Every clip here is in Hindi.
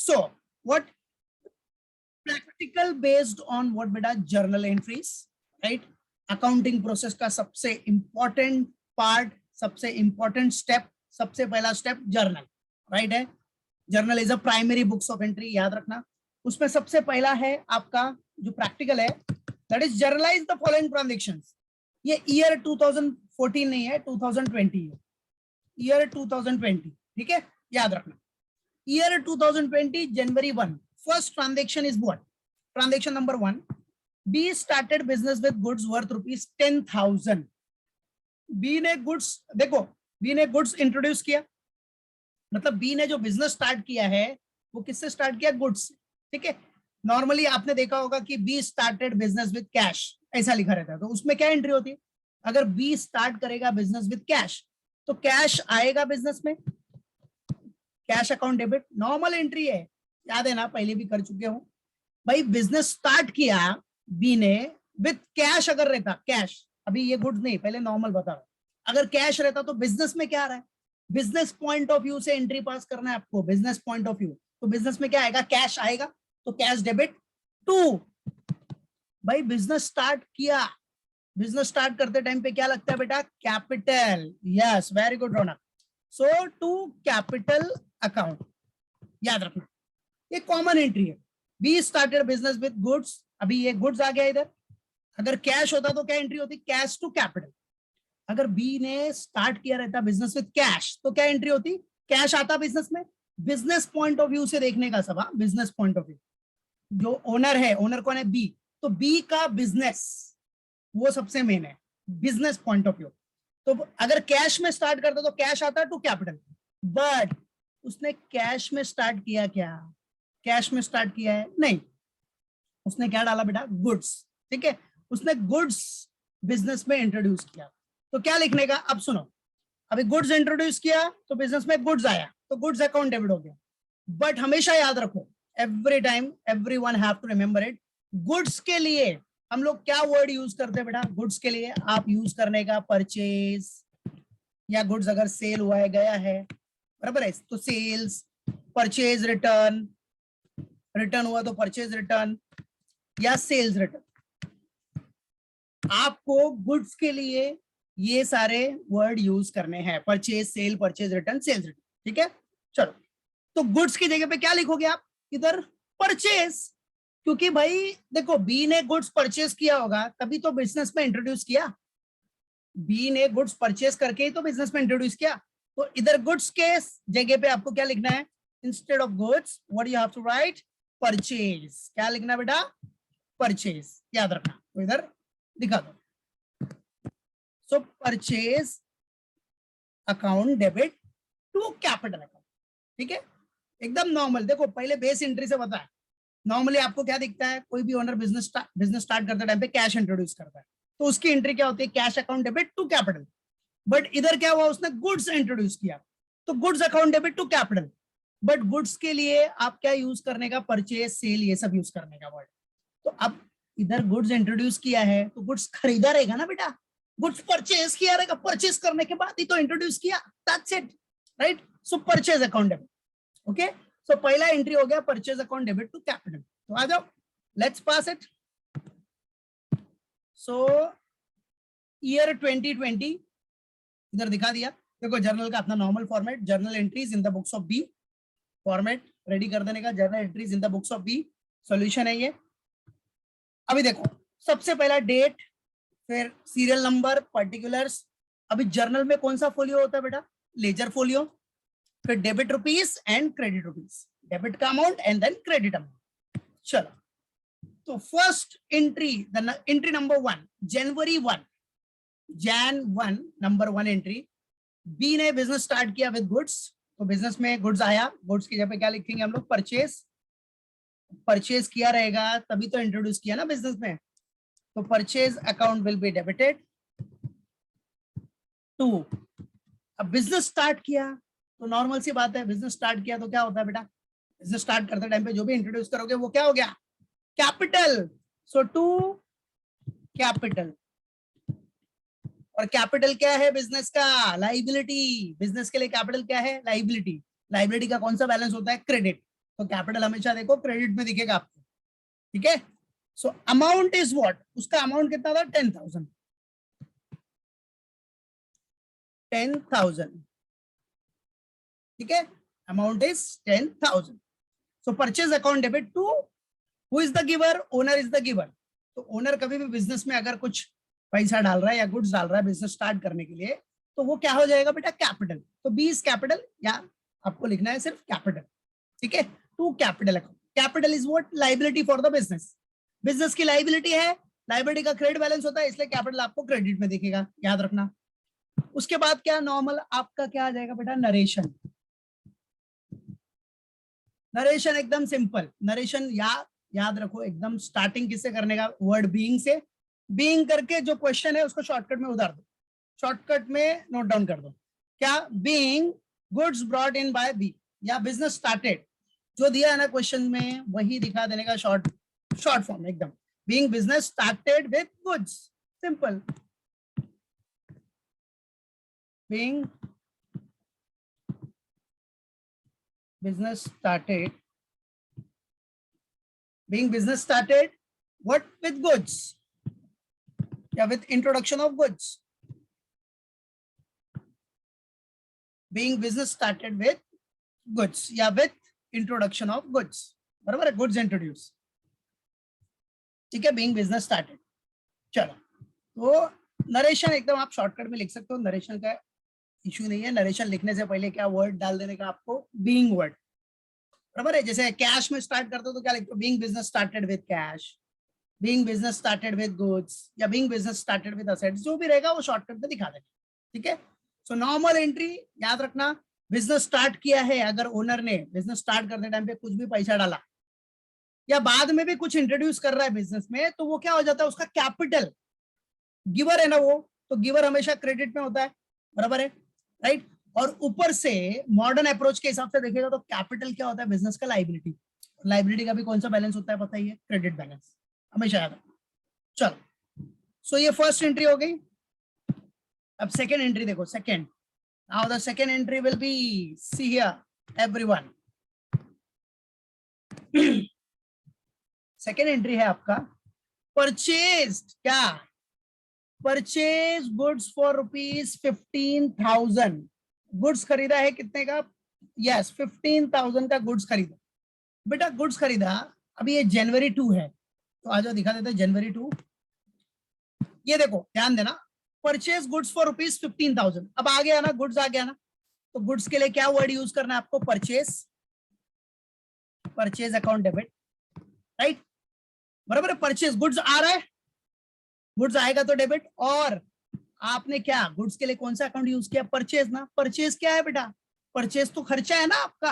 So what practical based on what बेटा, journal entries, right. Accounting process का सबसे इंपॉर्टेंट पार्ट, सबसे इंपॉर्टेंट स्टेप, सबसे पहला स्टेप जर्नल, राइट है। Journal is a primary books of entry, याद रखना। उसमें सबसे पहला है आपका जो प्रैक्टिकल है, that is generalized the following transactions. ये ईयर 2014 नहीं है, 2020 है, ईयर 2020, ठीक है, याद रखना। ईयर 2020 जनवरी 1, first transaction is what, transaction number 1, B started business with goods worth ₹10,000। B ने गुड्स, देखो बी ने गुड्स इंट्रोड्यूस किया, मतलब बी ने जो बिजनेस स्टार्ट किया है वो किससे स्टार्ट किया, गुड्स, ठीक है। नॉर्मली आपने देखा होगा कि B started business with cash, ऐसा लिखा रहता है, तो उसमें क्या एंट्री होती है, अगर बी स्टार्ट करेगा बिजनेस विद कैश तो कैश आएगा बिजनेस में, cash account debit, normal entry है, याद है ना, पहले भी कर चुके हो भाई। बिजनेस स्टार्ट किया बी ने विद कैश, अगर रहता कैश, अभी ये गुड्स नहीं, पहले नॉर्मल बता रहा, अगर कैश रहता तो बिजनेस में क्या आ रहा है, बिजनेस पॉइंट ऑफ व्यू से एंट्री पास करना है आपको, बिजनेस पॉइंट ऑफ व्यू, तो बिजनेस में क्या आएगा, कैश आएगा, तो कैश डेबिट टू, भाई बिजनेस स्टार्ट किया, बिजनेस स्टार्ट करते टाइम पे क्या लगता है बेटा, capital, yes very good Raunak, so to capital account, याद रखना, ये कॉमन एंट्री है। B started business with goods, अभी ये गुड्स आ गया इधर, अगर कैश होता तो क्या एंट्री होती, कैश टू कैपिटल। अगर बी ने स्टार्ट किया रहता बिजनेस विद कैश तो क्या एंट्री होती, कैश आता बिजनेस में, बिजनेस पॉइंट ऑफ व्यू से देखने का सब, बिजनेस पॉइंट ऑफ व्यू, जो ओनर है, ओनर कौन है, बी, तो बी का बिजनेस वो सबसे मेन है, बिजनेस पॉइंट ऑफ व्यू। तो अगर कैश में स्टार्ट करता तो कैश आता टू कैपिटल, बट उसने कैश में स्टार्ट किया, क्या कैश में स्टार्ट किया है, नहीं, उसने क्या डाला बेटा, गुड्स, ठीक है, उसने गुड्स बिजनेस में इंट्रोड्यूस किया, तो क्या लिखने का, अब सुनो, अभी गुड्स इंट्रोड्यूस किया तो बिजनेस में गुड्स आया, तो गुड्स अकाउंट डेबिट हो गया, बट हमेशा याद रखो, every time everyone have to remember it, goods के लिए हम लोग क्या वर्ड यूज करते हैं बेटा, गुड्स के लिए आप यूज करने का परचेज, या गुड्स अगर सेल हुआ है, गया है, बराबर है, तो सेल्स, परचेज रिटर्न, रिटर्न हुआ तो परचेज रिटर्न या सेल्स रिटर्न, आपको गुड्स के लिए ये सारे वर्ड यूज करने हैं, purchase, sale, purchase return, sales return, ठीक है। चलो, तो गुड्स की जगह पे क्या लिखोगे आप, इधर परचेज, क्योंकि भाई देखो बी ने गुड्स परचेज किया होगा तभी तो बिजनेस में इंट्रोड्यूस किया, बी ने गुड्स परचेज करके ही तो बिजनेस में इंट्रोड्यूस किया, तो इधर गुड्स के जगह पे आपको क्या लिखना है, instead of goods what you have to write, purchase, क्या लिखना बेटा, परचेज, याद रखना, तो इधर दिखा दो, so purchase account debit to capital account, ठीक है, एकदम नॉर्मल। देखो पहले बेस एंट्री से बताया, नॉर्मली आपको क्या दिखता है, कोई भी ओनर बिजनेस स्टार्ट करते टाइम पे कैश इंट्रोड्यूस करता है, तो उसकी एंट्री क्या होती है, cash account debit to capital, but इधर क्या हुआ, उसने गुड्स इंट्रोड्यूस किया, तो goods account debit to capital, but goods के लिए आप क्या यूज करने का, परचेज, सेल, ये सब यूज करने का वर्ड, तो अब इधर गुड्स इंट्रोड्यूस किया है तो गुड्स खरीदा रहेगा ना बेटा, गुड्स परचेज किया रहेगा, परचेज करने के बाद ही तो इंट्रोड्यूस किया, that's it, right, so purchase account debit, okay, so पहला एंट्री हो गया purchase account debit to capital, तो आ जाओ, let's pass it. So year 2020 इधर दिखा दिया, देखो जर्नल का अपना normal format, journal entries in the books of B, format ready कर देने का, journal entries in the books of B, solution है ये। अभी देखो सबसे पहला डेट, फिर सीरियल नंबर, पर्टिकुलर्स, अभी जर्नल में कौन सा फोलियो होता है बेटा, लेजर फोलियो, फिर debit rupees and credit rupees, debit का amount and then credit amount. चलो, तो फर्स्ट एंट्री, एंट्री नंबर 1, जनवरी 1, जैन 1, नंबर 1 एंट्री, बी ने बिजनेस स्टार्ट किया विद गुड्स, तो बिजनेस में गुड्स आया, गुड्स की जगह पे क्या लिखेंगे हम लोग, परचेज, परचेज किया रहेगा तभी तो इंट्रोड्यूस किया ना बिजनेस में, तो purchase account will be debited to, अब बिजनेस स्टार्ट किया तो नॉर्मल सी बात है, बिजनेस स्टार्ट किया तो क्या होता है बेटा, बिजनेस स्टार्ट करते टाइम पे जो भी इंट्रोड्यूस करोगे वो क्या हो गया, कैपिटल, सो टू कैपिटल, और कैपिटल क्या है बिजनेस का, लाइबिलिटी, बिजनेस के लिए कैपिटल क्या है, लाइबिलिटी, लाइबिलिटी का कौन सा बैलेंस होता है, क्रेडिट, तो कैपिटल हमेशा देखो क्रेडिट में दिखेगा आपको, ठीक है। सो अमाउंट इज व्हाट, उसका अमाउंट कितना था 10,000, 10,000, ठीक है, amount is 10,000। So purchase account debit to who is the giver, owner is the giver. तो ओनर कभी भी बिजनेस में अगर कुछ पैसा डाल रहा है या गुड्स डाल रहा है बिजनेस स्टार्ट करने के लिए, तो वो क्या हो जाएगा बेटा, कैपिटल। तो बी इज कैपिटल, या आपको लिखना है सिर्फ कैपिटल, ठीक है। To capital account, capital is what, liability for the business, business की लाइबिलिटी है, लाइबिलिटी का क्रेडिट बैलेंस होता है, इसलिए कैपिटल आपको क्रेडिट में दिखेगा, याद रखना। उसके बाद क्या नॉर्मल आपका क्या आ जाएगा बेटा, नरेशन। नरेशन एकदम सिंपल, नरेशन याद रखो एकदम, स्टार्टिंग किससे करने का, वर्ड बीइंग से। बीइंग करके जो क्वेश्चन है उसको शॉर्टकट में उतार दो, शॉर्टकट में नोट डाउन कर दो। क्या, being goods brought in by B, या बिजनेस स्टार्टेड, जो दिया है ना क्वेश्चन में वही दिखा देने का शॉर्ट फॉर्म एकदम। Being business started with goods, simple. Being business started, being business started what, with goods, yeah, with introduction of goods, being business started with goods, yeah, with introduction of goods, बराबर है, goods introduce, ठीक है, being business started। चलो, तो नरेशन एकदम आप शॉर्टकट में लिख सकते हो, नरेशन का इश्यू नहीं है। नरेशन लिखने से पहले क्या वर्ड डाल देने का आपको, बीइंग वर्ड, बराबर है। जैसे कैश में स्टार्ट करते हो तो क्या लिखते हो, being business started with cash, being business started with goods, या being business started with assets, जो भी रहेगा वो शॉर्टकट में दिखा देगा, ठीक है। सो नॉर्मल एंट्री याद रखना, बिजनेस स्टार्ट किया है, अगर ओनर ने बिजनेस स्टार्ट करते टाइम पे कुछ भी पैसा डाला या बाद में भी कुछ इंट्रोड्यूस कर रहा है बिजनेस में, तो वो क्या हो जाता है, उसका कैपिटल, गिवर है ना वो, तो गिवर हमेशा क्रेडिट में होता है, बराबर है, राइट। और ऊपर से मॉडर्न अप्रोच के हिसाब से देखेगा तो कैपिटल क्या होता है, बिजनेस का लाइबिलिटी, लाइबिलिटी का भी कौन सा बैलेंस होता है पता ही है, क्रेडिट बैलेंस, हमेशा याद रखना। चलो, सो ये फर्स्ट एंट्री हो गई। अब सेकेंड एंट्री देखो, second, now the second entry will B, see here everyone, second entry है आपका परचेज, क्या, परचेज गुड्स फॉर ₹15,000, गुड्स खरीदा है कितने का, यस 15,000 का गुड्स खरीदा बेटा, गुड्स खरीदा। अभी ये जनवरी 2 है, तो आ जाओ दिखा देते हैं जनवरी 2। ये देखो ध्यान देना, परचेज गुड्स फॉर ₹15,000, अब आ गया ना, गुड्स आ गया ना, तो गुड्स के लिए क्या वर्ड यूज करना है आपको, purchase, purchase account debit, right, बराबर है। परचेज गुड्स आ रहा है, गुड्स आएगा तो डेबिट, और आपने क्या गुड्स के लिए कौन सा अकाउंट यूज किया, परचेज ना। परचेज क्या है बेटा, परचेज तो खर्चा है ना आपका,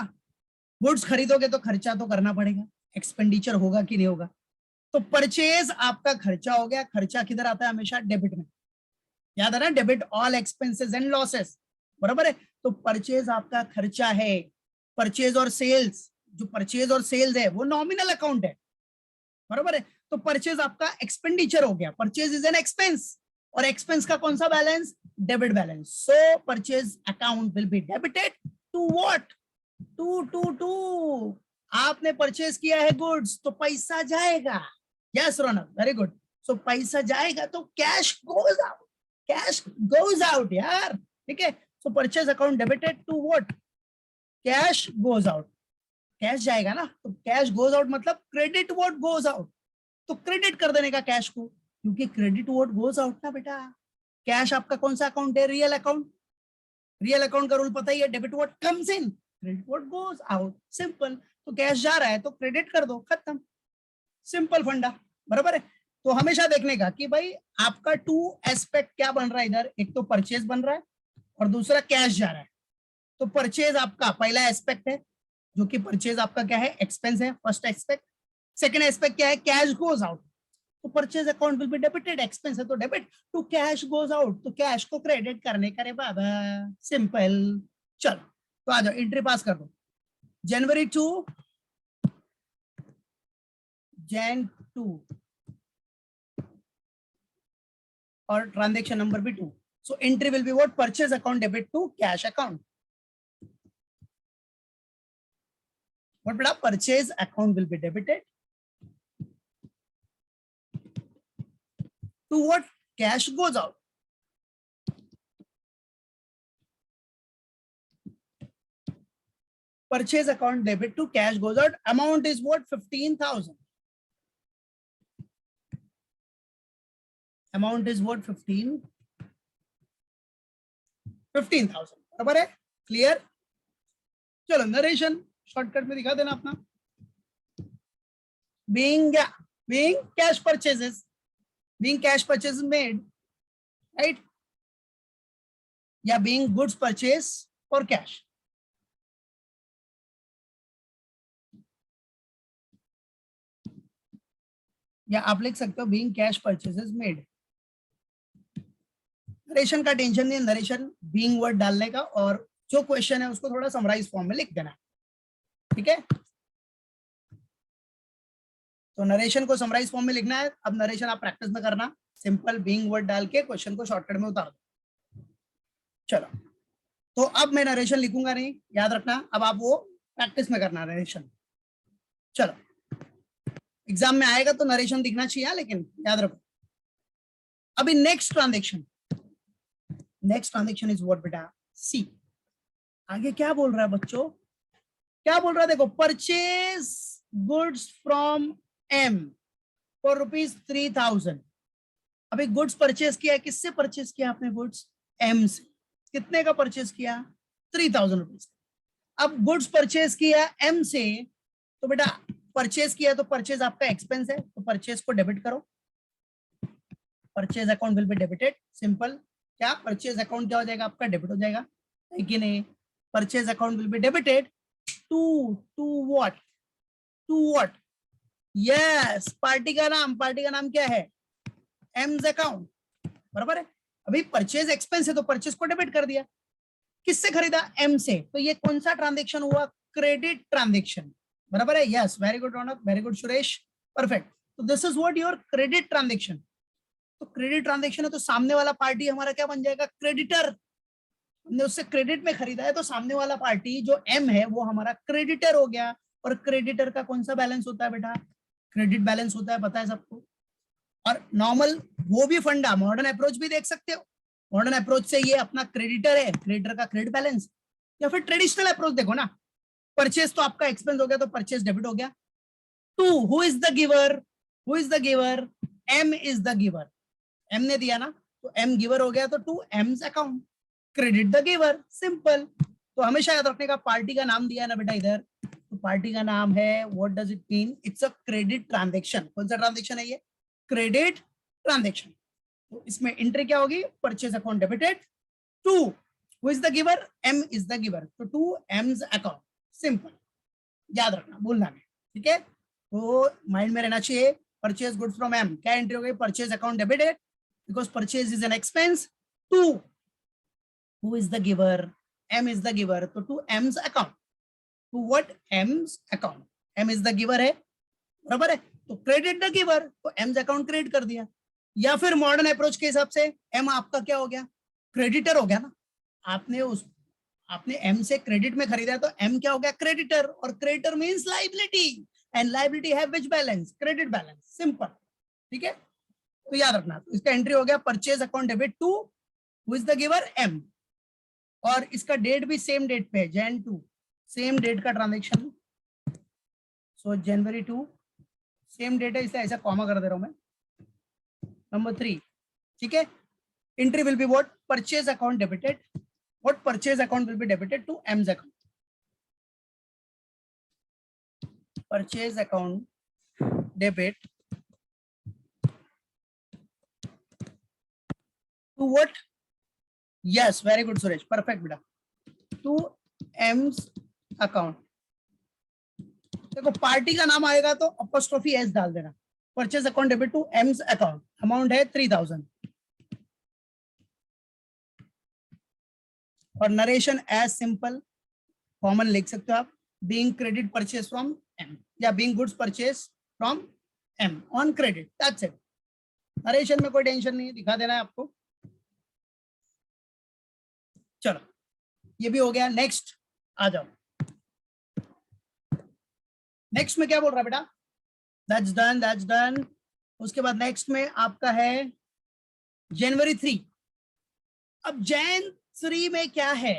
गुड्स खरीदोगे तो खर्चा तो करना पड़ेगा, एक्सपेंडिचर होगा कि नहीं होगा, तो परचेज आपका खर्चा हो गया। खर्चा किधर आता है, हमेशा डेबिट में, याद है ना, debit all expenses and losses, बराबर है। तो परचेज आपका खर्चा है, परचेज और सेल्स, जो परचेज और सेल्स है वो नॉमिनल अकाउंट है, बराबर है। तो परचेज आपका एक्सपेंडिचर हो गया, परचेज इज एन एक्सपेंस, और एक्सपेंस का कौन सा balance, debit balance. So purchase account will be debited to what, to आपने परचेज किया है गुड्स, तो पैसा जाएगा, yes Raunak, very good. So पैसा जाएगा तो cash goes out, cash goes out यार, ठीक है। So purchase account debited to what, cash goes out, cash जाएगा ना, तो कैश गोज आउट मतलब क्रेडिट व्हाट गोज आउट, तो क्रेडिट कर देने का कैश को, क्योंकि क्रेडिट व्हाट गोज आउट ना बेटा। कैश आपका कौन सा अकाउंट है, रियल अकाउंट, रियल अकाउंट का रूल पता ही है, debit what comes in, credit what goes out, simple. तो कैश जा रहा है तो क्रेडिट कर दो, खत्म, सिंपल फंडा, बराबर है। तो हमेशा देखने का कि भाई आपका टू एस्पेक्ट क्या बन रहा है इधर, एक तो परचेज बन रहा है और दूसरा कैश जा रहा है। तो परचेज आपका पहला एस्पेक्ट है, जो कि परचेज आपका क्या है, एक्सपेंस है, फर्स्ट एस्पेक्ट। सेकंड एस्पेक्ट क्या है, कैश गोज आउट, तो purchase account will be debited, expense है तो debit, to cash goes out, तो कैश को क्रेडिट करने का रे बाबा, सिंपल। चलो तो आ जाओ, एंट्री पास कर दो, जनवरी 2, Jan 2, और ट्रांजेक्शन नंबर भी 2। So entry will be what, purchase account debit to cash account, what बेटा purchase account will be debited to what cash goes out. Purchase account debit to cash goes out. Amount is what? 15,000. Amount is what? 15,000. बराबर है? Clear? चलो नरेशन शॉर्टकट में दिखा देना अपना. Being cash purchases made, right? या being goods purchase for cash. या आप लिख सकते हो being cash purchases made. Narration का टेंशन नहीं, नरेशन बीइंग वर्ड डालने का और जो क्वेश्चन है उसको थोड़ा समराइज फॉर्म में लिख देना. ठीक है, तो नरेशन को समराइज फॉर्म में लिखना है. अब नरेशन आप प्रैक्टिस में करना, सिंपल बीइंग वर्ड डाल के क्वेश्चन को शॉर्टकट में उतार दो. चलो, तो अब मैं नरेशन लिखूंगा नहीं, याद रखना. अब आप वो प्रैक्टिस में करना नरेशन. चलो, एग्जाम में आएगा तो नरेशन दिखना चाहिए, लेकिन याद रखो. अभी नेक्स्ट ट्रांजेक्शन इज व्हाट बेटा? सी. आगे क्या बोल रहा है बच्चों? क्या बोल रहा है? देखो, purchase goods from M for ₹3,000. अभी गुड्स परचेज किया, किससे परचेज किया आपने? गुड्स एम से. कितने का परचेज किया? ₹3,000. अब गुड्स परचेज किया एम से, तो बेटा परचेज किया तो परचेज आपका एक्सपेंस है, तो परचेज को डेबिट करो. Purchase account will be debited. Simple. क्या परचेज अकाउंट क्या हो जाएगा आपका? डेबिट हो जाएगा, है कि नहीं? Purchase account will be debited to what? Yes, party का नाम क्या है? M's account. बराबर है. अभी परचेज एक्सपेंस है तो परचेज को डेबिट कर दिया. किससे खरीदा? एम से. तो ये कौन सा ट्रांजेक्शन हुआ? Credit transaction. बराबर है. यस, वेरी गुड रौनक, वेरी गुड सुरेश, परफेक्ट. तो this is what your credit transaction. तो क्रेडिट ट्रांजेक्शन है तो सामने वाला पार्टी हमारा क्या बन जाएगा? क्रेडिटर. हमने उससे क्रेडिट में खरीदा है तो सामने वाला पार्टी जो एम है वो हमारा क्रेडिटर हो गया. और क्रेडिटर का कौन सा बैलेंस होता है बेटा? क्रेडिट बैलेंस होता है, पता है सबको. और नॉर्मल वो भी फंडा, मॉडर्न अप्रोच भी देख सकते हो. मॉडर्न अप्रोच से ये अपना क्रेडिटर है, क्रेडिटर का क्रेडिट बैलेंस. या फिर ट्रेडिशनल अप्रोच देखो ना, परचेज तो आपका एक्सपेंस हो गया तो परचेज डेबिट हो गया. To who is the giver? M is the giver. M ने दिया ना, तो एम गिवर हो गया, तो to M's account, credit the giver. Simple. तो हमेशा याद रखने का, पार्टी का नाम दिया ना बेटा इधर, तो पार्टी का नाम है, what does it mean? It's a credit transaction. कौन सा ट्रांजेक्शन है ये? Credit transaction. तो इसमें एंट्री क्या होगी? Purchase account debited to who is the giver? M is the giver, तो टू एम्स अकाउंट. सिंपल. याद रखना, भूलना नहीं. ठीक है, तो माइंड में रहना चाहिए. परचेज गुड्स फ्रॉम एम, क्या एंट्री हो गई? Purchase account debited because purchase is an expense to who is the giver? M is the giver, so to M's account. To what? M's account. M is the giver है, बराबर है. तो क्रेडिट द गिवर, तो M's अकाउंट क्रेडिट कर दिया. या फिर मॉडर्न अप्रोच के हिसाब से M आपका क्या हो गया? क्रेडिटर हो गया ना. आपने M से क्रेडिट में खरीदा तो M क्या हो गया? क्रेडिटर. और creditor means liability, and liability है which balance? Credit balance. Simple. ठीक है, तो याद रखना. तो इसका एंट्री हो गया purchase account debit to who is the giver? M. और इसका डेट भी सेम डेट पे है, Jan 2, सेम डेट का ट्रांजेक्शन. सो January 2 सेम डेट है, इसलिए ऐसा कॉमा कर दे रहा हूं मैं. नंबर 3. ठीक है, entry will be what? Purchase account debited. What? Purchase account will be debited to M's account. Purchase account debit to what? Yes, very good Suresh, perfect बेटा. to M's account. देखो, पार्टी का नाम आएगा तो अपॉस्ट्रोफी एस डाल देना. Purchase account debit to M's account. Amount है 3,000. और नरेशन एज सिंपल कॉमन लिख सकते हो आप. Being credit purchase from M, या being goods purchase from M on credit. That's it. Narration में कोई टेंशन नहीं, दिखा देना है आपको. चलो, ये भी हो गया. नेक्स्ट आ जाओ. नेक्स्ट में क्या बोल रहा है बेटा? That's done, that's done. उसके बाद नेक्स्ट में आपका है जनवरी 3। अब जैन 3 में क्या है?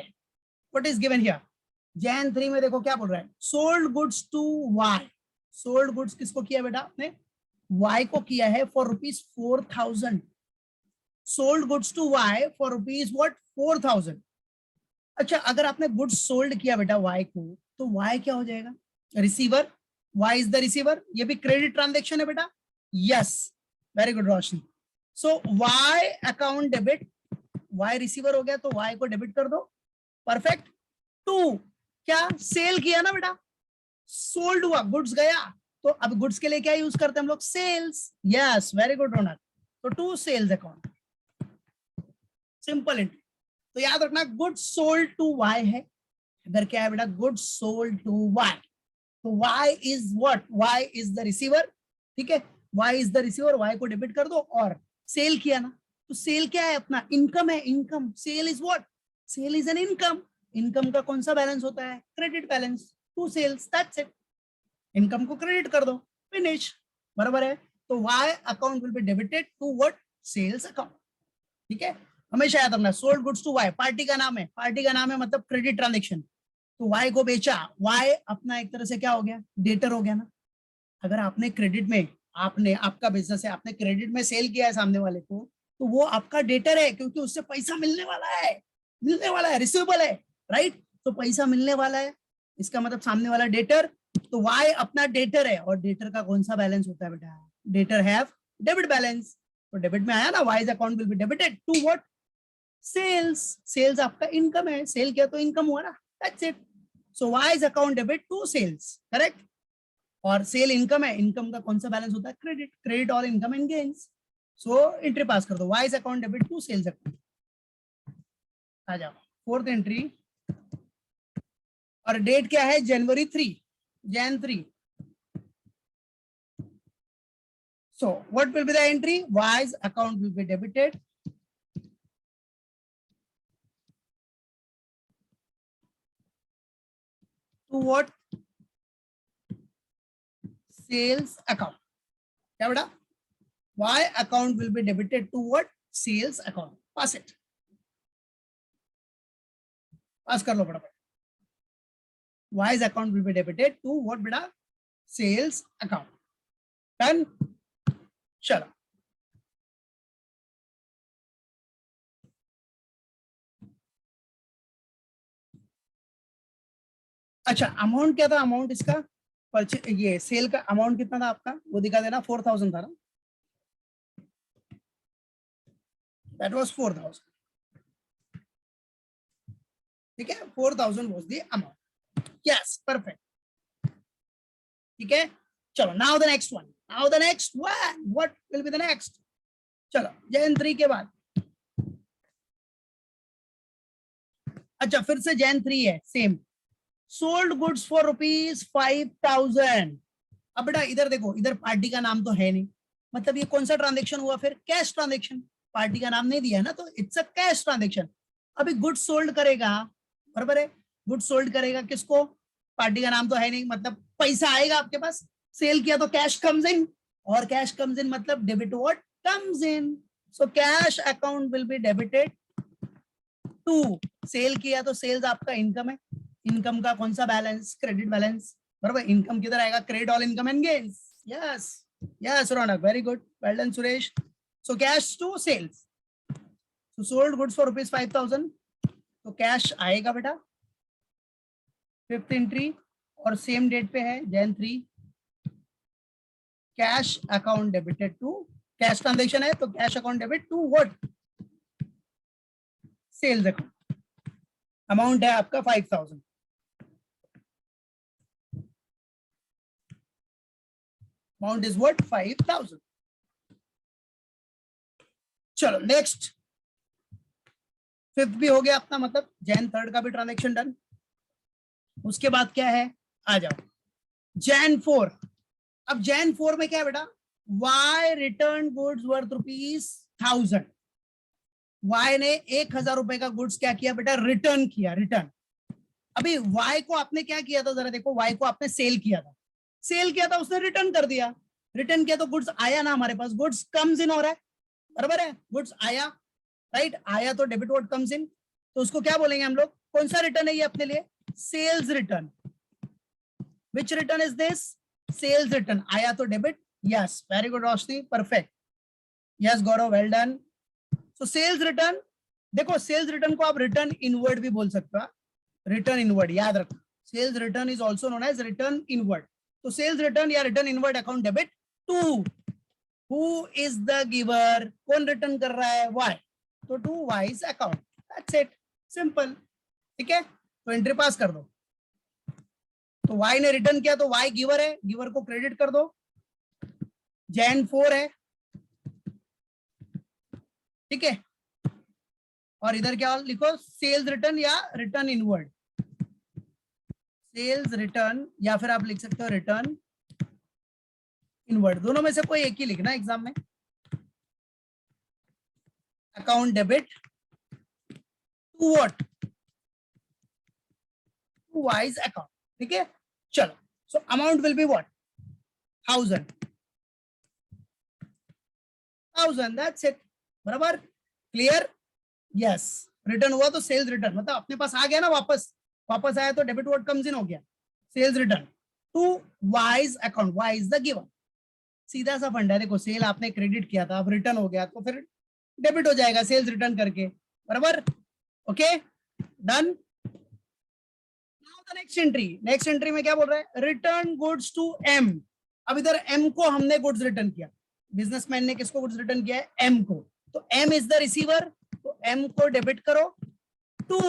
What is given here? Jan 3 में देखो क्या बोल रहा है, sold goods to Y. Sold goods किसको किया बेटा आपने? वाई को किया है for ₹4,000। Sold goods to Y for rupees what? 4,000। अच्छा, अगर आपने गुड्स सोल्ड किया बेटा वाई को, तो वाई क्या हो जाएगा? Receiver. Y is the receiver. ये भी क्रेडिट ट्रांजेक्शन है बेटा। Yes, very good Roshni. So Y account debit, Y receiver हो गया तो वाई को डेबिट कर दो। परफेक्ट। टू, क्या सेल किया ना बेटा, सोल्ड हुआ, गुड्स गया, तो अब गुड्स के लिए क्या यूज करते हैं हम लोग? Sales. Yes, very good Raunak. तो to sales account, simple entry. तो याद रखना गुड्स सोल्ड टू वाई है। अगर क्या है बेटा? गुड्स सोल्ड टू वाई, तो Y is what? Y is the receiver. ठीक है, Y is the receiver, Y को डेबिट कर दो। और सेल किया ना, तो सेल क्या है अपना? इनकम है, income. Sale is what? Sale is an income. Income का कौन सा बैलेंस होता है? Credit balance. To sales, that's it. Income को क्रेडिट कर दो, फिनिश। बराबर है। तो Y account will be debited to what? Sales account. ठीक है, हमेशा याद रखना। Sold goods to Y, party का नाम है, पार्टी का नाम है मतलब क्रेडिट ट्रांजेक्शन। तो वाई को बेचा, वाई अपना एक तरह से क्या हो गया? डेटर हो गया ना। अगर आपने क्रेडिट में, आपने, आपका बिजनेस है, आपने क्रेडिट में सेल किया है सामने वाले को, तो वो आपका डेटर है, क्योंकि उससे पैसा मिलने वाला है, मिलने वाला है, रिसीवेबल है, राइट? तो पैसा मिलने वाला है, इसका मतलब सामने वाला डेटर। तो वाई अपना डेटर है, और डेटर का कौन सा बैलेंस होता है बेटा? Debtor have debit balance. तो डेबिट में आया ना, Y's account will be debited to what? Sales. Sales आपका इनकम है, सेल किया तो इनकम हुआ ना, that's it. So Y's account debit to sales, correct. और सेल इनकम है, इनकम का कौन सा बैलेंस होता है? क्रेडिट। क्रेडिट और income and gains. So entry pass कर दो, Y's account debit to sales account. आ जाओ, फोर्थ एंट्री। और डेट क्या है? जनवरी 3, Jain 3। So what will be the entry? Wise account will be debited to what? Sales account. क्या बेटा? Y account will be debited to what? Sales account. Pass it. Pass कर लो फटाफट। Wise account will be debited to what बेटा? Sales account. Done? चलो, अच्छा अमाउंट क्या था? अमाउंट इसका ये सेल का अमाउंट कितना था आपका? वो दिखा देना। 4,000 था ना? That was 4,000। ठीक है, 4,000 was the amount. Yes, perfect. ठीक है, चलो now the next one. Now the next one, what will be the next? चलो, जैन 3 के बाद, अच्छा फिर से जैन 3 है, सेम। Sold goods for ₹5,000। अब बेटा इधर देखो, इधर पार्टी का नाम तो है नहीं, मतलब ये कौन सा ट्रांजेक्शन हुआ फिर? Cash transaction. पार्टी का नाम नहीं दिया है ना, तो इट्स अ कैश ट्रांजेक्शन। अभी गुड्स सोल्ड करेगा, बराबर है, गुड्स सोल्ड करेगा किसको? पार्टी का नाम तो है नहीं, मतलब पैसा आएगा आपके पास। सेल किया तो कैश कम्स इन, और कैश कम्स इन मतलब debit what? Comes in. So cash account will be debited to, sale किया तो सेल्स आपका इनकम है, इनकम का कौन सा बैलेंस? Credit balance. बराबर, इनकम किधर आएगा? Credit all income and gains. Yes, yes Raunak, very good, well done Suresh. So cash to sales. So sold goods for ₹5,000, तो कैश आएगा बेटा, फिफ्थ एंट्री। और सेम डेट पे है, Jan 3। Cash account debited to, cash transaction है तो cash account debit to what? Sales account. Amount है आपका 5,000। Amount is what? 5,000। चलो नेक्स्ट, फिफ्थ भी हो गया अपना, मतलब जैन 3 का भी ट्रांजेक्शन डन। उसके बाद क्या है? आ जाओ, जैन 4। अब जैन 4 में क्या है बेटा? Y return goods worth ₹1,000। Y ने 1,000 रुपए का गुड्स क्या किया बेटा? रिटर्न किया, रिटर्न। अभी वाई को आपने क्या किया था? जरा देखो, वाई को आपने सेल किया था। सेल किया था उसने रिटर्न कर दिया, रिटर्न किया तो गुड्स आया ना हमारे पास, गुड्स कम्स इन हो रहा है, बराबर है, गुड्स आया, राइट, आया तो डेबिट वर्ड कम्स इन, तो उसको क्या बोलेंगे हम लोग, कौन सा रिटर्न है ये अपने लिए, sales return. Which return is this, sales return, आया तो debit, yes very good Roshni, perfect, yes Gaurav well done. So sales return, देखो सेल्स रिटर्न को आप रिटर्न इनवर्ड भी बोल सकते हो, रिटर्न इनवर्ड याद रखो, sales return is also known as return inward. तो सेल्स रिटर्न या return inward account debit to, who is the giver, कौन रिटर्न कर रहा है, वाई, तो to Y's account, that's it, simple, ठीक है, तो एंट्री पास कर दो। तो वाई ने रिटर्न किया तो वाई गिवर है, गिवर को क्रेडिट कर दो, जैन 4 है, ठीक है, और इधर क्या लिखो, सेल्स रिटर्न या रिटर्न इनवर्ड, सेल्स रिटर्न या फिर आप लिख सकते हो रिटर्न इनवर्ड, दोनों में से कोई एक ही लिखना एग्जाम में। Account debit to what, to Y's account, ठीक है, चलो, so amount will be what, 1000, that's it, बराबर, क्लियर, यस, रिटर्न हुआ तो सेल्स रिटर्न, मतलब अपने पास आ गया ना, वापस वापस आया तो डेबिट वर्ड कम्स इन हो गया, sales return to Y's account, Y is the giver, सीधा सा फंडा है, देखो सेल आपने क्रेडिट किया था, अब रिटर्न हो गया तो फिर डेबिट हो जाएगा सेल्स रिटर्न करके, बराबर, okay done. Now the next entry, next entry में क्या बोल रहा है, रिटर्न गुड्स टू एम, अब इधर एम को हमने गुड्स रिटर्न किया, बिजनेसमैन ने किसको गुड्स रिटर्न किया है, एम को, तो एम इज द रिसीवर, तो एम को डेबिट करो, टू,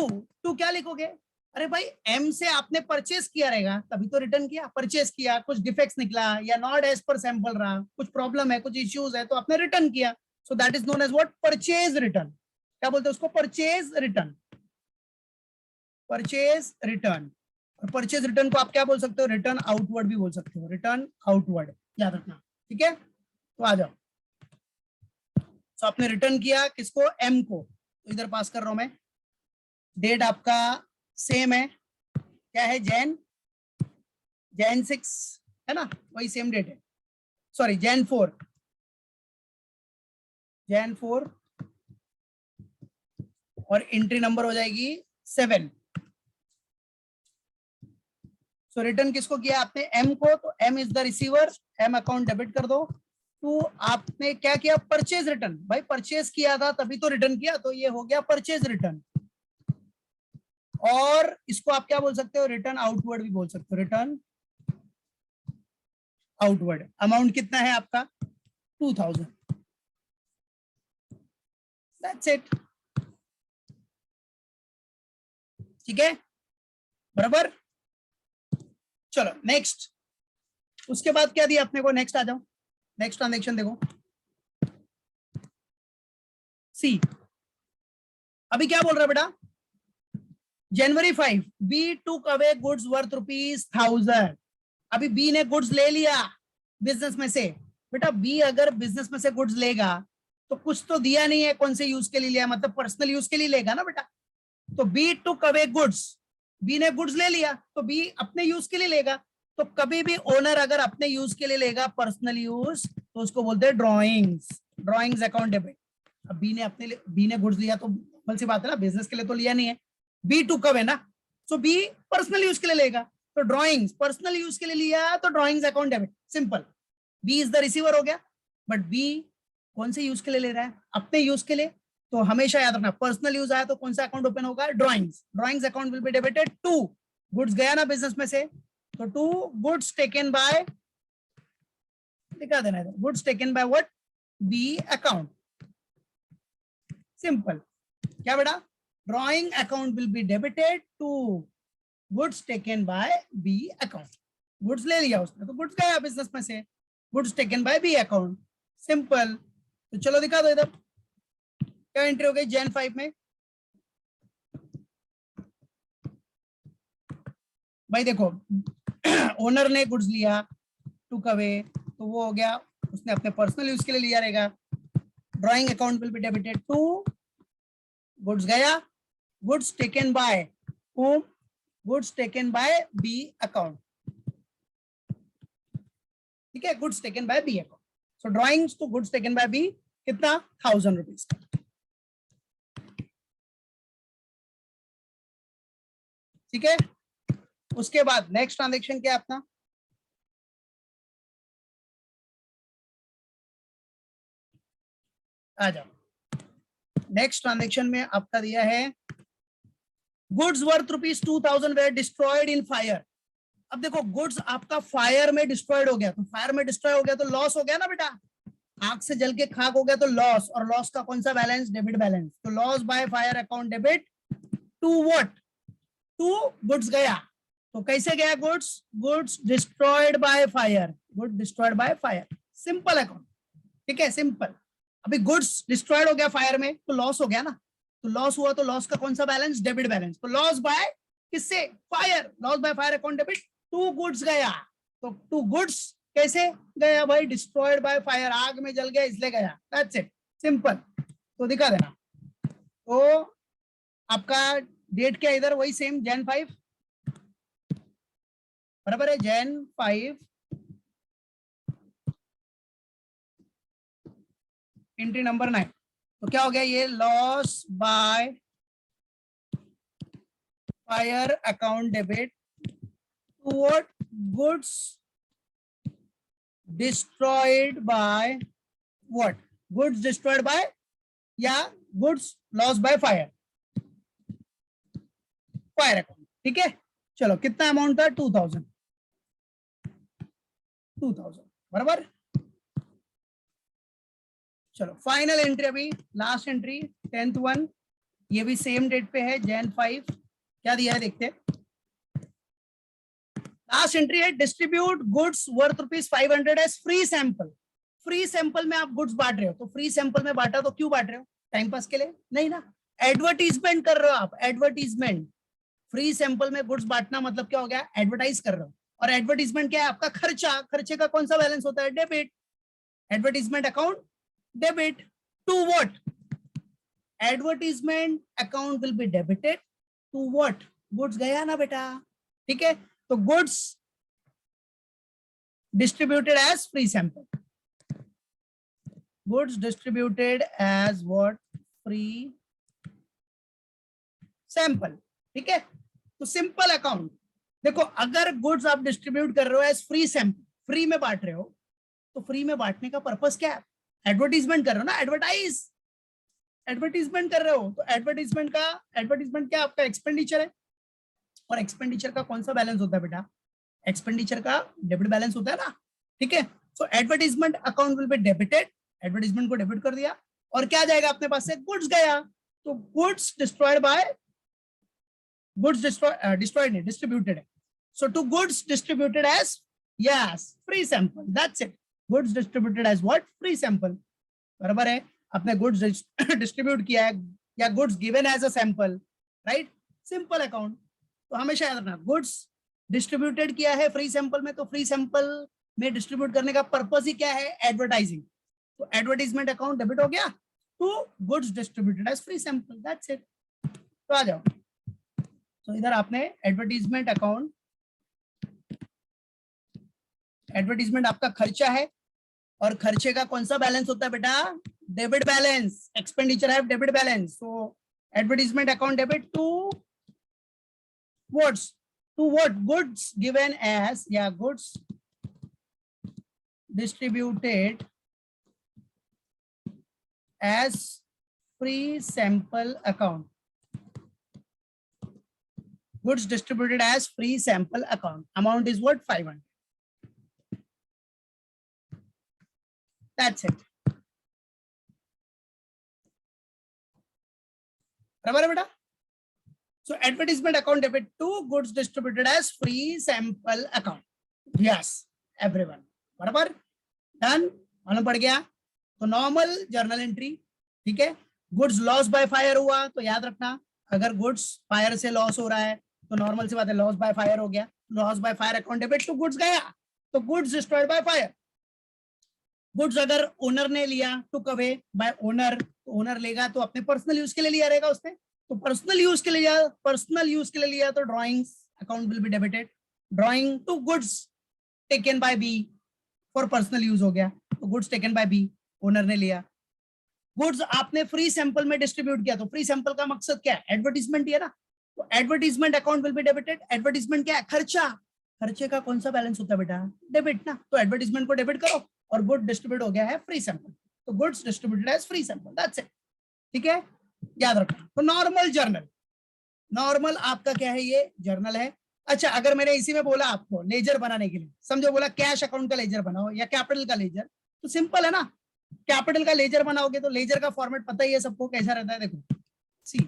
टू क्या लिखोगे, अरे भाई एम से आपने परचेस किया रहेगा तभी तो रिटर्न किया, परचेस किया, कुछ डिफेक्ट्स निकला या नॉट एज पर सैंपल रहा, कुछ प्रॉब्लम है, कुछ इश्यूज है, तो आपने रिटर्न किया, so that is known as what, purchase return, क्या बोलते हैं उसको, परचेज रिटर्न, परचेज रिटर्न, और परचेज रिटर्न को आप क्या बोल सकते हो, रिटर्न आउटवर्ड भी बोल सकते हो, रिटर्न आउटवर्ड, याद रखना, ठीक है, तो आ जाओ, तो आपने रिटर्न किया किसको, एम को, तो इधर पास कर रहा हूं मैं, डेट आपका सेम है, क्या है, जैन, जैन 6 है ना, वही सेम डेट है, सॉरी जैन 4, जैन 4, और एंट्री नंबर हो जाएगी 7। सो रिटर्न किसको किया आपने, एम को, तो M is the receiver, M account debit कर दो, तो आपने क्या किया, परचेज रिटर्न, भाई परचेज किया था तभी तो रिटर्न किया, तो ये हो गया परचेज रिटर्न, और इसको आप क्या बोल सकते हो, रिटर्न आउटवर्ड भी बोल सकते हो, रिटर्न आउटवर्ड, अमाउंट कितना है आपका 2000, दैट्स इट, ठीक है, बराबर, चलो नेक्स्ट, उसके बाद क्या दिया अपने को, नेक्स्ट आ जाओ, नेक्स्ट ट्रांजेक्शन देखो, सी, अभी क्या बोल रहा है बेटा, जनवरी 5 बी टूक अवे गुड्स वर्थ ₹1000, अभी बी ने गुड्स ले लिया बिजनेस में से, बेटा बी अगर बिजनेस में से गुड्स लेगा तो कुछ तो दिया नहीं है, कौन से यूज के लिए लिया, मतलब पर्सनल यूज के लिए लेगा ना बेटा, तो बी टूक अवे गुड्स, बी ने गुड्स ले लिया तो बी अपने यूज के लिए लेगा, तो कभी भी ओनर अगर अपने यूज के लिए लेगा, पर्सनल यूज, तो उसको बोलते हैं ड्रॉइंग्स, ड्रॉइंग्स अकाउंट डेबिट, अब बी ने अपने लिए, बी ने गुड्स लिया तो कौन सी बात है ना, बिजनेस के लिए तो लिया नहीं है, बी टू कब है ना, सो बी पर्सनल यूज के लिए लेगा, तो ड्रॉइंग्स पर्सनल यूज के लिए लिया तो drawings account debit, simple, B is the receiver हो गया, बट बी कौन से यूज के लिए ले रहा है, अपने यूज के लिए, तो हमेशा याद रखना पर्सनल यूज आया तो कौन सा अकाउंट ओपन होगा, drawings, drawings account will be debited to, goods गया ना बिजनेस में से, तो टू गुड्स टेकन बाय, दिखा देना है, goods taken by what, B account, simple, क्या बेटा, drawing account will be debited to goods taken by B account, goods ले लिया उसने तो गुड्स गया बिजनेस में से, goods taken by B account, simple, तो चलो दिखा दो इधर क्या एंट्री हो गई जैन 5 में, भाई देखो ओनर ने गुड्स लिया टूक अवे, तो वो हो गया, उसने अपने पर्सनल यूज के लिए लिया रहेगा, drawing account will be debited to, goods गया, goods taken by home, goods taken by B account, ठीक है, goods taken by B account. So drawings to goods taken by B कितना 1000 रुपीज का। ठीक है, उसके बाद नेक्स्ट ट्रांजेक्शन क्या है अपना, आ जाओ। नेक्स्ट ट्रांजेक्शन में आपका दिया है goods worth ₹2000 were destroyed in fire. अब देखो गुड्स आपका फायर में डिस्ट्रॉयड हो गया, तो फायर में डिस्ट्रॉय हो गया तो लॉस हो गया ना बेटा, आग से जल के खाक हो गया तो लॉस, और लॉस का कौन सा बैलेंस, डेबिट बैलेंस। तो loss by fire account debit to what, to goods गया। तो कैसे गया goods, goods destroyed by fire, good destroyed by fire, simple account. ठीक है, सिंपल। अभी गुड्स डिस्ट्रॉयड हो गया फायर में तो लॉस हो गया ना, तो लॉस हुआ तो लॉस का कौन सा बैलेंस, डेबिट बैलेंस। तो लॉस बाय किससे, fire, loss by fire account debit to goods गया। तो टू गुड्स कैसे गया भाई, डिस्ट्रॉयड बाय फायर, आग में जल गया इसलिए गया, दैट्स इट, सिंपल। तो दिखा देना। तो आपका डेट क्या इधर, वही सेम Jan 5 बराबर है, Jan 5 एंट्री नंबर 9। तो क्या हो गया ये, loss by fire account debit to what, goods destroyed by what, goods destroyed by या goods loss by fire, fire account. ठीक है, चलो कितना अमाउंट था, 2000 बराबर। चलो फाइनल एंट्री, अभी लास्ट एंट्री 10th वन, ये भी सेम डेट पे है Jan 5। क्या दिया है देखते हैं, लास्ट एंट्री है distribute goods worth ₹500 as free sample. Free sample में आप गुड्स बांट रहे हो, तो फ्री सैंपल में बांटा तो क्यों बांट रहे हो, टाइम पास के लिए नहीं ना, एडवर्टीजमेंट कर रहे हो आप, एडवर्टीजमेंट। फ्री सैंपल में गुड्स बांटना मतलब क्या हो गया, एडवर्टाइज कर रहे हो। और एडवर्टीजमेंट क्या है, आपका खर्चा, खर्चे का कौन सा बैलेंस होता है, debit, advertisement account debit to what, advertisement account will be debited to what, goods गया ना बेटा। ठीक है, तो goods distributed as free sample, goods distributed as what, free sample. ठीक है, तो सिंपल अकाउंट। देखो अगर गुड्स आप डिस्ट्रीब्यूट कर रहे हो एज फ्री सैंपल, फ्री में बांट रहे हो, तो फ्री में बांटने का पर्पस क्या है, एडवर्टीजमेंट कर रहे हो ना, एडवर्टाइज, एडवर्टीजमेंट कर रहे हो। तो एडवर्टीजमेंट का, एडवर्टीजमेंट क्या आपका एक्सपेंडिचर है, और एक्सपेंडिचर का कौन सा बैलेंस होता है बेटा, एक्सपेंडिचर का डेबिट बैलेंस होता है ना। ठीक है, so advertisement account will be debited, advertisement को डेबिट कर दिया, और क्या जाएगा अपने पास से, गुड्स गया। तो goods destroyed by, goods destroyed नहीं, डिस्ट्रीब्यूटेड है। So to goods distributed as, yes, free sample, that's it, goods distributed as what, free sample, बराबर है। आपने गुड्स डिस्ट्रीब्यूट किया है, या goods given as a sample, right, simple account. तो हमेशा याद रखना, गुड्स डिस्ट्रीब्यूटेड किया है फ्री सैंपल में, तो फ्री सैंपल में डिस्ट्रीब्यूट करने का पर्पस ही क्या है, एडवर्टाइजिंग। तो एडवर्टाइजमेंट अकाउंट डेबिट हो गया to goods distributed as free sample, that's it. तो आ जाओ, तो इधर आपने एडवर्टीजमेंट अकाउंट, एडवर्टीजमेंट आपका खर्चा है, और खर्चे का कौन सा बैलेंस होता है बेटा, डेबिट बैलेंस, एक्सपेंडिचर है debit balance. So advertisement account debit to what's, to what, goods given as, या goods distributed as free sample account, goods distributed as free sample account, amount is what, 500, that's it, बराबर है बेटा। So advertisement account debit to goods distributed as free sample account, yes everyone, बराबर, डन, मालूम पड़ गया। तो नॉर्मल जर्नल एंट्री, ठीक है, गुड्स लॉस बाय फायर हुआ तो याद रखना, अगर गुड्स फायर से लॉस हो रहा है तो नॉर्मल सी बात है, लॉस बाय फायर हो गया, loss by fire account debit to goods गया, तो goods destroyed by fire. Goods अगर ओनर ने लिया, टुक अवे बाय ओनर, तो ओनर लेगा तो अपने पर्सनल यूज के लिए लिया रहेगा उसने, तो पर्सनल यूज के लिए लिया, पर्सनल यूज के लिए लिया तो drawings account will be debited, drawing to goods taken by B for personal use हो गया, तो goods taken by B, owner ने लिया। गुड्स आपने फ्री सैंपल में डिस्ट्रीब्यूट किया, तो फ्री सैंपल का मकसद क्या है, एडवर्टीजमेंट ही है ना, तो advertisement account will be debited. Advertisement क्या है, खर्चा, खर्चे का कौन सा बैलेंस होता है बेटा, डेबिट ना, तो एडवर्टीजमेंट को डेबिट करो और गुड डिस्ट्रीब्यूट हो गया है फ्री सैंपल, तो goods distributed as free sample, that's it. ठीक है, याद रखना। तो नॉर्मल जर्नल, नॉर्मल आपका क्या है, ये जर्नल है। अच्छा, अगर मैंने इसी में बोला आपको लेजर बनाने के लिए, समझो बोला कैश अकाउंट का लेजर बनाओ या कैपिटल का लेजर, तो सिंपल है ना, कैपिटल का लेजर बनाओगे तो लेजर का फॉर्मेट पता ही है सबको कैसा रहता है। देखो सी,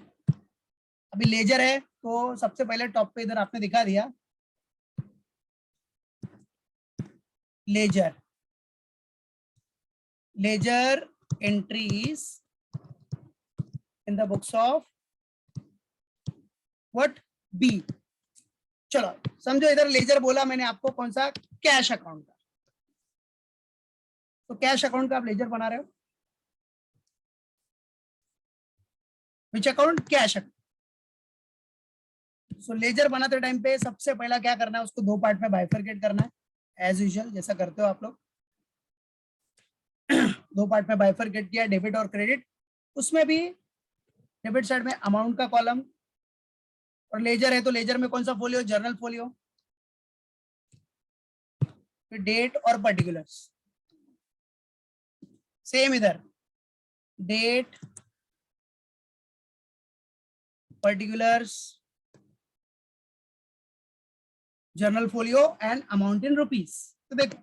अभी लेजर है तो सबसे पहले टॉप पे इधर आपने दिखा दिया ledger, ledger entries in the books of what B. चलो समझो इधर लेजर बोला मैंने आपको कौन सा, कैश अकाउंट का, तो कैश अकाउंट का आप लेजर बना रहे हो, which account, cash account. So ledger बनाते टाइम पे सबसे पहला क्या करना है, उसको दो पार्ट में बाइफरकेट करना है, एज यूजुअल जैसा करते हो आप लोग। दो पार्ट में बाइफरकेट किया, डेबिट और क्रेडिट। उसमें भी डेबिट साइड में अमाउंट का कॉलम, और लेजर है तो लेजर में कौन सा फोलियो, जर्नल फोलियो, फिर डेट और पर्टिकुलर्स। सेम इधर date, particulars, journal folio and amount in rupees. तो देखो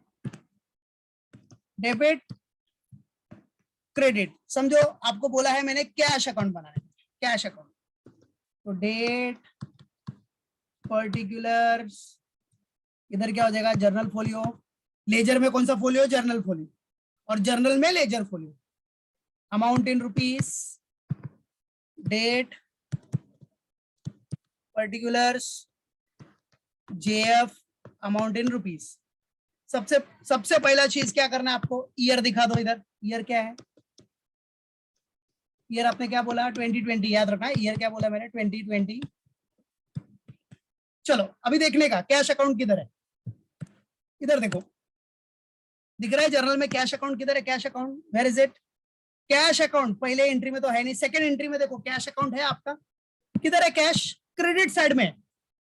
डेबिट क्रेडिट, समझो आपको बोला है मैंने कैश अकाउंट बनाना है, कैश अकाउंट, तो डेट पर्टिकुलर्स, इधर क्या हो जाएगा, जर्नल फोलियो। लेजर में कौन सा फोलियो, जर्नल फोलियो, और जर्नल में ledger folio. Amount in rupees, date particulars, JF, amount in rupees. सबसे सबसे पहला चीज क्या करना है आपको, ईयर दिखा दो इधर, ईयर क्या है, ईयर आपने क्या बोला 2020, याद रखना है ईयर क्या बोला मैंने 2020। चलो अभी देखने का कैश अकाउंट किधर है, इधर देखो दिख रहा है जर्नल में कैश अकाउंट किधर है, cash account where is it, cash account पहले एंट्री में तो है नहीं, सेकंड एंट्री में देखो कैश अकाउंट है आपका, किधर है कैश, क्रेडिट साइड में,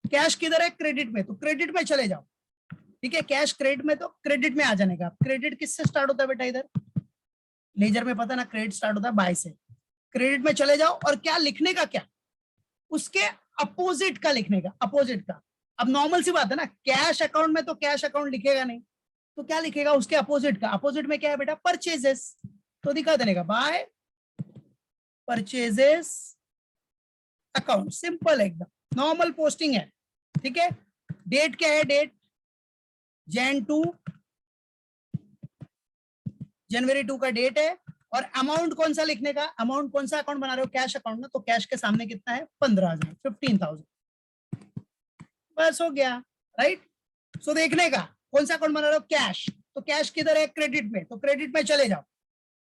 कैश किधर है, क्रेडिट में, तो क्रेडिट में चले जाओ। ठीक है, कैश क्रेडिट में, तो क्रेडिट में आ जाने का। क्रेडिट किससे स्टार्ट होता है बेटा, इधर लेजर में पता ना, क्रेडिट स्टार्ट होता है बाय से, क्रेडिट में चले जाओ और क्या लिखने का, क्या उसके अपोजिट का लिखने का, अपोजिट का। अब नॉर्मल सी बात है ना, कैश अकाउंट में तो कैश अकाउंट लिखेगा नहीं, तो क्या लिखेगा उसके अपोजिट का, अपोजिट में क्या है बेटा, परचेजेस, तो दिखा देने का बाय परचेजेस अकाउंट, सिंपल एकदम नॉर्मल पोस्टिंग है। ठीक है, डेट क्या है, डेट जनवरी 2 का डेट है, और अमाउंट कौन सा लिखने का, अमाउंट कौन सा अकाउंट बना रहे हो, कैश अकाउंट में, तो कैश के सामने कितना है 15,000, 15,000, बस हो गया, राइट। सो देखने का कौन सा अकाउंट बना रहे हो, कैश, तो कैश किधर है, क्रेडिट में, तो क्रेडिट में चले जाओ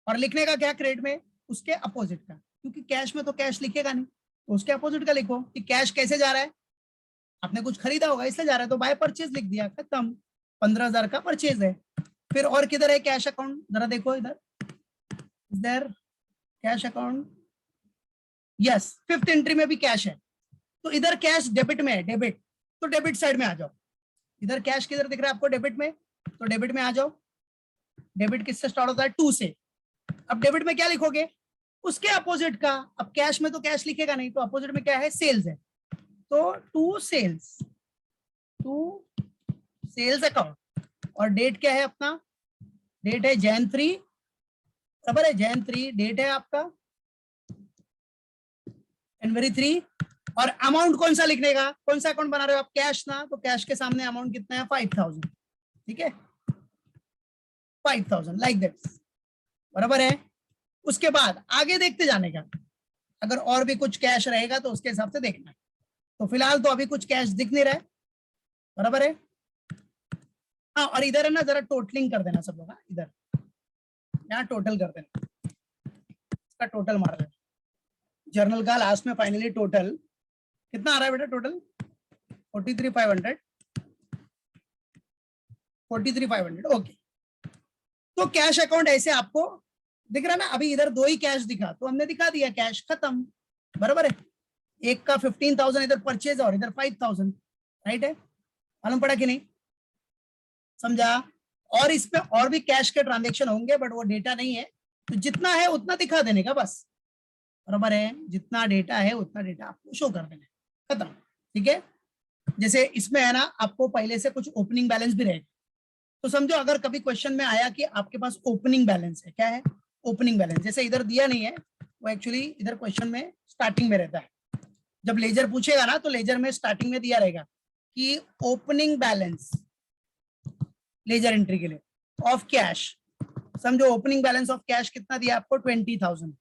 और लिखने का क्या, क्रेडिट में उसके अपोजिट का, क्योंकि कैश में तो कैश लिखेगा नहीं, तो उसके अपोजिट का लिखो कि कैश कैसे जा रहा है, आपने कुछ खरीदा होगा इसलिए जा रहा है, तो बाय परचेज लिख दिया, खत्म, 15,000 का परचेज है। फिर और किधर है कैश अकाउंट, जरा देखो इधर, इधर cash account, yes fifth entry में भी कैश है, तो इधर कैश डेबिट में है, डेबिट, तो डेबिट साइड में आ जाओ। इधर कैश किधर दिख रहा है आपको, डेबिट में, तो डेबिट में आ जाओ। डेबिट किससे स्टार्ट होता है, 2 से। अब डेबिट में क्या लिखोगे, उसके अपोजिट का, अब कैश में तो कैश लिखेगा नहीं, तो अपोजिट में क्या है, सेल्स है, तो to sales, to sales account. और डेट क्या है अपना, डेट है Jan 3, बराबर है Jan 3, डेट है आपका जनवरी 3, और अमाउंट कौन सा लिखने का, कौन सा अकाउंट बना रहे हो आप, कैश ना, तो कैश के सामने अमाउंट कितना है 5,000, ठीक है 5,000 लाइक दैट, बराबर है। उसके बाद आगे देखते जाने का, अगर और भी कुछ कैश रहेगा तो उसके हिसाब से देखना है, तो फिलहाल तो अभी कुछ कैश दिख नहीं रहा है, बराबर है। हाँ, और इधर है ना, जरा टोटलिंग कर देना सब लोग, इधर यहाँ टोटल कर देना, इसका टोटल मार देना, जर्नल का लास्ट में फाइनली टोटल कितना आ रहा है बेटा, टोटल 43,500, 43,500, ओके। तो कैश अकाउंट ऐसे आपको दिख रहा है ना, अभी इधर 2 ही कैश दिखा तो हमने दिखा दिया कैश खत्म, बराबर है। एक का 15,000 इधर परचेज और इधर 5,000, राइट है, मालूम पड़ा कि नहीं, समझा। और इसमें और भी कैश के ट्रांजेक्शन होंगे बट वो डेटा नहीं है, तो जितना है उतना दिखा देने का बस, बराबर है, जितना डेटा है उतना डेटा आपको शो कर देना, खत्म, ठीक है। जैसे इसमें है ना आपको पहले से कुछ ओपनिंग बैलेंस भी रहेगा, तो समझो अगर कभी क्वेश्चन में आया कि आपके पास ओपनिंग बैलेंस है, क्या है ओपनिंग बैलेंस, जैसे इधर दिया नहीं है, वो एक्चुअली इधर क्वेश्चन में स्टार्टिंग में रहता है, जब लेजर पूछेगा ना तो लेजर में स्टार्टिंग में दिया रहेगा कि ओपनिंग बैलेंस लेजर एंट्री के लिए ऑफ कैश, समझो ओपनिंग बैलेंस ऑफ कैश कितना दिया आपको 20,000।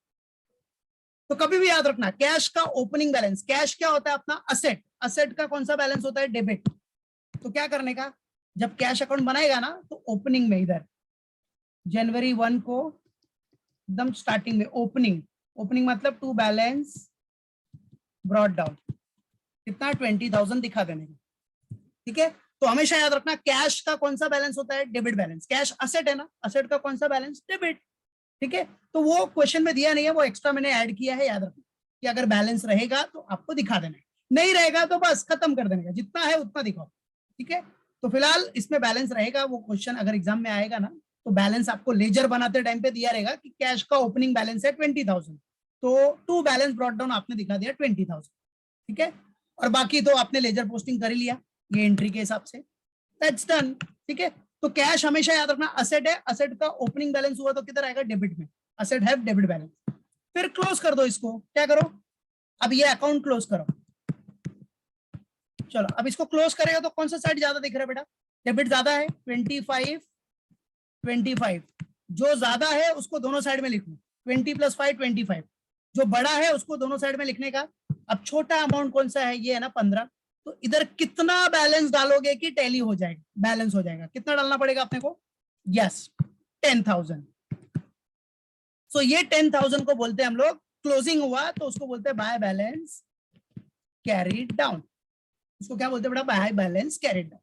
तो कभी भी याद रखना कैश का ओपनिंग बैलेंस, कैश क्या होता है अपना असेट, असेट का कौन सा बैलेंस होता है डेबिट। तो क्या करने का, जब कैश अकाउंट बनाएगा ना तो ओपनिंग में इधर जनवरी 1 को एकदम स्टार्टिंग में ओपनिंग, ओपनिंग मतलब टू बैलेंस ब्रॉट डाउन कितना 20,000 दिखा देने का, ठीक है। तो हमेशा याद रखना कैश का कौन सा बैलेंस होता है डेबिट बैलेंस, कैश असेट है ना, असेट का कौन सा बैलेंस डेबिट, ठीक है। तो वो क्वेश्चन में दिया नहीं है, वो एक्स्ट्रा मैंने ऐड किया है, याद रखना कि अगर बैलेंस रहेगा तो आपको दिखा देना है, नहीं रहेगा तो बस खत्म कर देने का, जितना है उतना दिखाओ, ठीक है। तो फिलहाल इसमें बैलेंस रहेगा, वो क्वेश्चन अगर एग्जाम में आएगा ना तो बैलेंस आपको लेजर बनाते टाइम पे दिया रहेगा कि कैश का ओपनिंग बैलेंस है 20,000, तो टू बैलेंस ब्रॉट डाउन आपने दिखा दिया 20,000, ठीक है। और बाकी तो आपने लेजर पोस्टिंग कर ही लिया ये एंट्री के हिसाब से, दैट्स डन, ठीक है। तो कैश हमेशा याद रखना असेट है, असेट का ओपनिंग बैलेंस हुआ तो किधर आएगा डेबिट में, असेट है डेबिट बैलेंस। फिर क्लोज कर दो इसको, क्या करो अब ये अकाउंट क्लोज करो, चलो अब इसको क्लोज करेगा तो कौन सा साइड ज्यादा दिख रहा है बेटा, डेबिट ज्यादा है 25 25, जो ज्यादा है उसको दोनों साइड में लिखो 20 + 5 25, जो बड़ा है उसको दोनों साइड में लिखने का। अब छोटा अमाउंट कौन सा है, ये है ना 15, तो इधर कितना बैलेंस डालोगे कि टैली हो जाएगा, बैलेंस हो जाएगा, कितना डालना पड़ेगा अपने को, यस 10,000। सो ये 10,000 को बोलते हैं हम लोग क्लोजिंग हुआ तो उसको बोलते हैं बाय बैलेंस कैरीड डाउन, उसको क्या बोलते हैं बेटा बाय बैलेंस कैरीड डाउन,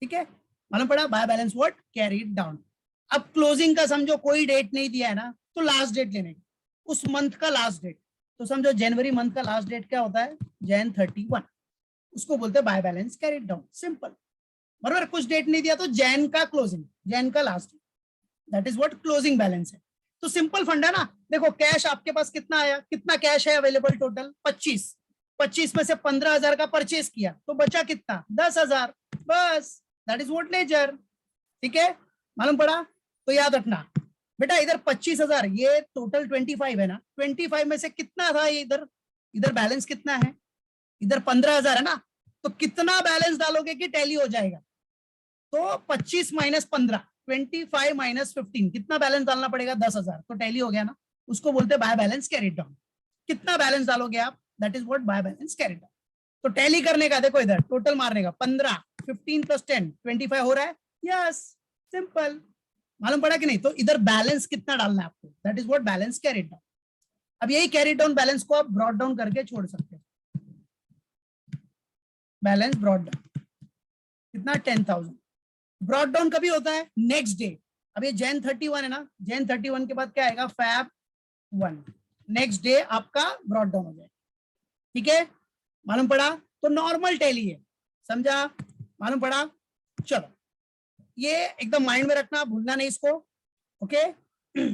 ठीक है, मालूम पड़ा by balance what carried down. अब क्लोजिंग का समझो कोई डेट नहीं दिया है ना तो लास्ट डेट लेने का, उस मंथ का लास्ट डेट, तो समझो जनवरी मंथ का लास्ट डेट क्या होता है जैन 31, उसको बोलते हैं by balance carried down, simple, बराबर। कुछ डेट नहीं दिया तो जैन का क्लोजिंग, जैन का last date, that is what closing balance है। तो सिंपल फंड है ना, देखो कैश आपके पास कितना आया, कितना कैश है अवेलेबल टोटल 25, 25 में से 15,000 का परचेज किया तो बचा कितना 10,000, बस दैट इज व्हाट लेजर, ठीक है, मालूम पड़ा। तो याद रखना बेटा इधर 25,000, ये टोटल 25 है ना, 25 में से कितना था ये इधर, इधर बैलेंस कितना है, इधर 15,000 है ना, तो कितना बैलेंस डालोगे कि टैली हो जाएगा, तो 25 - 15 25 - 15 कितना बैलेंस डालना पड़ेगा 10,000, तो टैली हो गया ना, उसको बोलते हैं बाय बैलेंस कैरीड डाउन। कितना बैलेंस डालोगे आप, that is what by balance carried down. तो टैली करने का देखो इधर टोटल मारने का 15 15 + 10 25 हो रहा है, यस सिंपल, मालूम पड़ा कि नहीं। तो इधर बैलेंस कितना डालना है आपको, that is what balance carried down. अब यही कैरीड डाउन बैलेंस को आप ब्रॉट डाउन करके छोड़ सकते हो, बैलेंस ब्रॉट डाउन कितना 10,000, ब्रॉट डाउन कभी होता है नेक्स्ट डे। अब ये जैन 31 है ना, जैन 31 के बाद क्या आएगा फैब 1, नेक्स्ट डे आपका ब्रॉट डाउन हो जाएगा, ठीक है, मालूम पड़ा। तो नॉर्मल टैली है, समझा, मालूम पड़ा। चलो ये एकदम माइंड में रखना, भूलना नहीं इसको, ओके।